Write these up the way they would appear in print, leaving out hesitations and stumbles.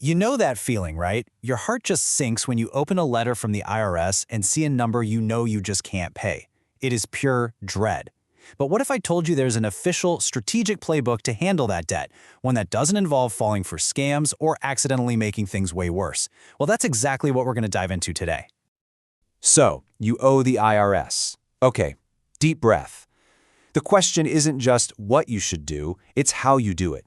You know that feeling, right? Your heart just sinks when you open a letter from the IRS and see a number you know you just can't pay. It is pure dread. But what if I told you there's an official, strategic playbook to handle that debt, one that doesn't involve falling for scams or accidentally making things way worse? Well, that's exactly what we're going to dive into today. So, you owe the IRS. Okay, deep breath. The question isn't just what you should do, it's how you do it.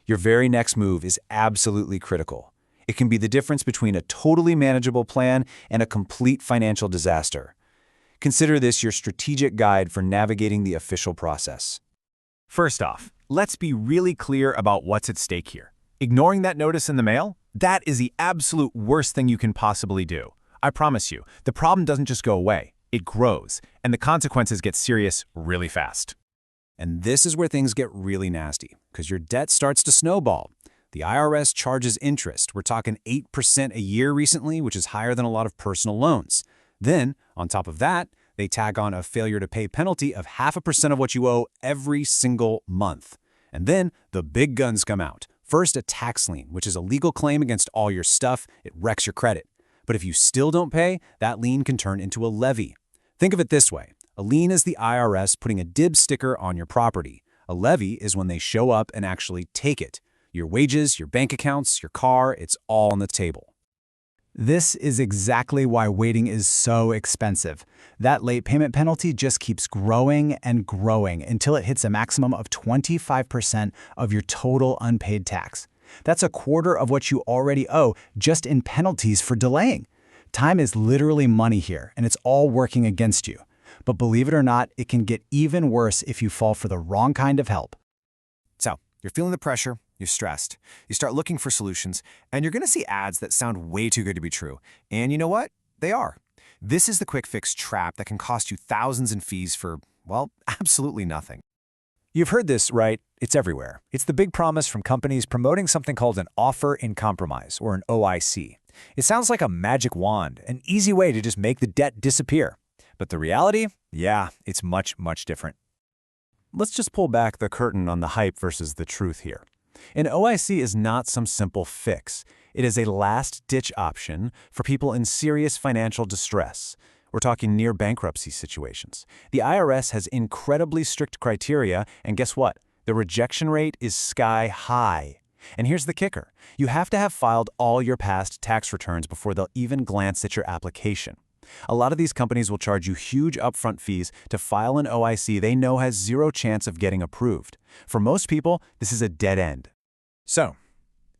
Your very next move is absolutely critical. It can be the difference between a totally manageable plan and a complete financial disaster. Consider this your strategic guide for navigating the official process. First off, let's be really clear about what's at stake here. Ignoring that notice in the mail? That is the absolute worst thing you can possibly do. I promise you, the problem doesn't just go away, it grows, and the consequences get serious really fast. And this is where things get really nasty, because your debt starts to snowball. The IRS charges interest. We're talking 8% a year recently, which is higher than a lot of personal loans. Then, on top of that, they tag on a failure to pay penalty of 0.5% of what you owe every single month. And then the big guns come out. First, a tax lien, which is a legal claim against all your stuff. It wrecks your credit. But if you still don't pay, that lien can turn into a levy. Think of it this way. A lien is the IRS putting a dib sticker on your property. A levy is when they show up and actually take it. Your wages, your bank accounts, your car, it's all on the table. This is exactly why waiting is so expensive. That late payment penalty just keeps growing and growing until it hits a maximum of 25% of your total unpaid tax. That's a quarter of what you already owe just in penalties for delaying. Time is literally money here, and it's all working against you. But believe it or not, it can get even worse if you fall for the wrong kind of help. So, you're feeling the pressure, you're stressed, you start looking for solutions, and you're going to see ads that sound way too good to be true. And you know what? They are. This is the quick fix trap that can cost you thousands in fees for, well, absolutely nothing. You've heard this, right? It's everywhere. It's the big promise from companies promoting something called an offer in compromise, or an OIC. It sounds like a magic wand, an easy way to just make the debt disappear. But the reality? Yeah, it's much, much different. Let's just pull back the curtain on the hype versus the truth here. An OIC is not some simple fix. It is a last-ditch option for people in serious financial distress. We're talking near bankruptcy situations. The IRS has incredibly strict criteria, and guess what? The rejection rate is sky high. And here's the kicker. You have to have filed all your past tax returns before they'll even glance at your application. A lot of these companies will charge you huge upfront fees to file an OIC they know has zero chance of getting approved. For most people, this is a dead end. So,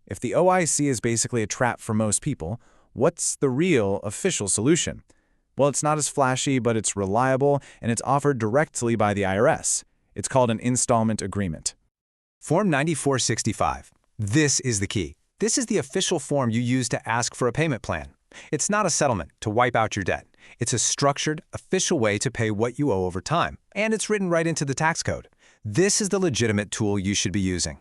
if the OIC is basically a trap for most people, what's the real official solution? Well, it's not as flashy, but it's reliable, and it's offered directly by the IRS. It's called an installment agreement. Form 9465. This is the key. This is the official form you use to ask for a payment plan. It's not a settlement to wipe out your debt. It's a structured, official way to pay what you owe over time, and it's written right into the tax code. This is the legitimate tool you should be using.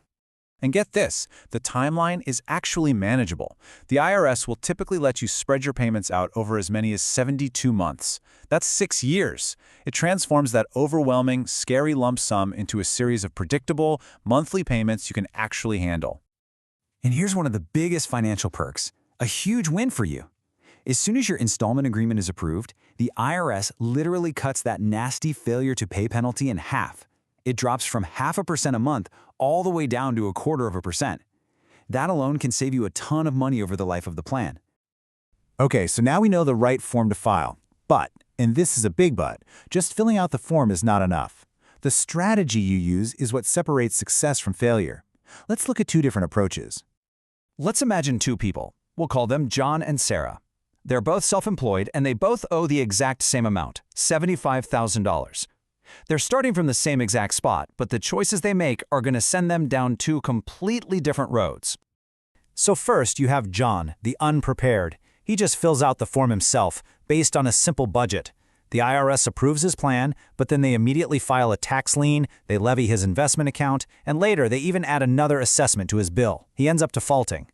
And get this, the timeline is actually manageable. The IRS will typically let you spread your payments out over as many as 72 months. That's 6 years. It transforms that overwhelming, scary lump sum into a series of predictable, monthly payments you can actually handle. And here's one of the biggest financial perks, a huge win for you. As soon as your installment agreement is approved, the IRS literally cuts that nasty failure to pay penalty in half. It drops from 0.5% a month all the way down to 0.25%. That alone can save you a ton of money over the life of the plan. Okay, so now we know the right form to file. But, and this is a big but, just filling out the form is not enough. The strategy you use is what separates success from failure. Let's look at two different approaches. Let's imagine two people. We'll call them John and Sarah. They're both self-employed, and they both owe the exact same amount, $75,000. They're starting from the same exact spot, but the choices they make are going to send them down two completely different roads. So first, you have John, the unprepared. He just fills out the form himself, based on a simple budget. The IRS approves his plan, but then they immediately file a tax lien, they levy his investment account, and later they even add another assessment to his bill. He ends up defaulting.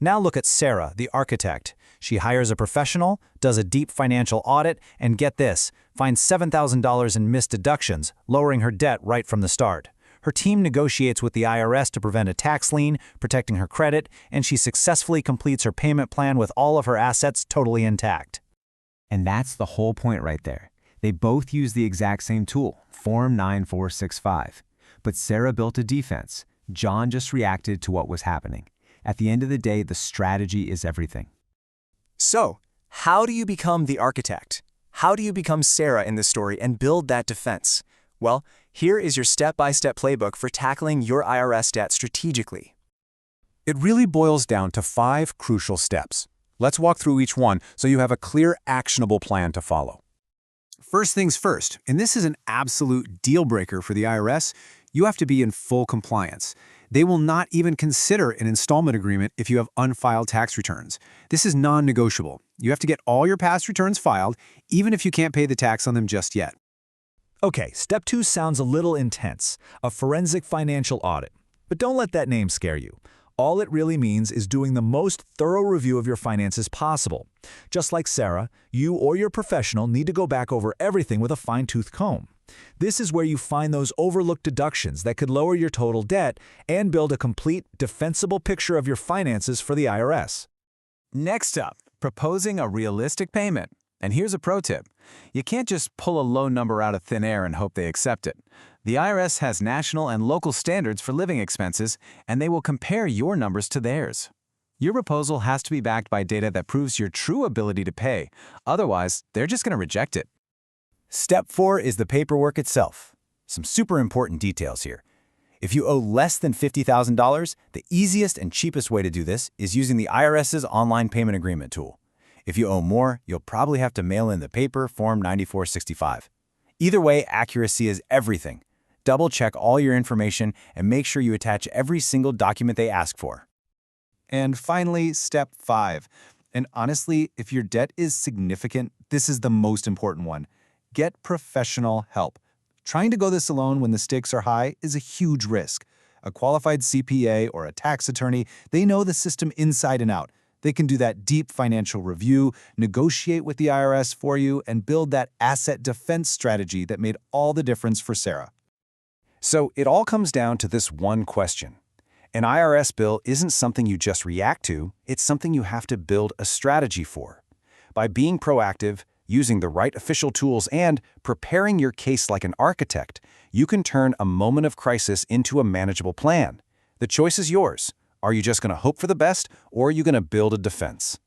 Now look at Sarah, the architect. She hires a professional, does a deep financial audit, and get this, finds $7,000 in missed deductions, lowering her debt right from the start. Her team negotiates with the IRS to prevent a tax lien, protecting her credit, and she successfully completes her payment plan with all of her assets totally intact. And that's the whole point right there. They both use the exact same tool, Form 9465. But Sarah built a defense. John just reacted to what was happening. At the end of the day, the strategy is everything. So, how do you become the architect? How do you become Sarah in this story and build that defense? Well, here is your step-by-step playbook for tackling your IRS debt strategically. It really boils down to 5 crucial steps. Let's walk through each one so you have a clear, actionable plan to follow. First things first, and this is an absolute deal breaker for the IRS, you have to be in full compliance. They will not even consider an installment agreement if you have unfiled tax returns. This is non-negotiable. You have to get all your past returns filed, even if you can't pay the tax on them just yet. Okay, step 2 sounds a little intense, a forensic financial audit. But don't let that name scare you. All it really means is doing the most thorough review of your finances possible. Just like Sarah, you or your professional need to go back over everything with a fine-tooth comb. This is where you find those overlooked deductions that could lower your total debt and build a complete, defensible picture of your finances for the IRS. Next up, proposing a realistic payment. And here's a pro tip. You can't just pull a low number out of thin air and hope they accept it. The IRS has national and local standards for living expenses, and they will compare your numbers to theirs. Your proposal has to be backed by data that proves your true ability to pay. Otherwise, they're just going to reject it. Step 4 is the paperwork itself. Some super important details here. If you owe less than $50,000, the easiest and cheapest way to do this is using the IRS's online payment agreement tool. If you owe more, you'll probably have to mail in the paper Form 9465. Either way, accuracy is everything. Double-check all your information and make sure you attach every single document they ask for. And finally, step 5. And honestly, if your debt is significant, this is the most important one. Get professional help. Trying to go this alone when the stakes are high is a huge risk. A qualified CPA or a tax attorney, they know the system inside and out. They can do that deep financial review, negotiate with the IRS for you, and build that asset defense strategy that made all the difference for Sarah. So it all comes down to this one question. An IRS bill isn't something you just react to, it's something you have to build a strategy for. By being proactive, using the right official tools, and preparing your case like an architect, you can turn a moment of crisis into a manageable plan. The choice is yours. Are you just going to hope for the best, or are you going to build a defense?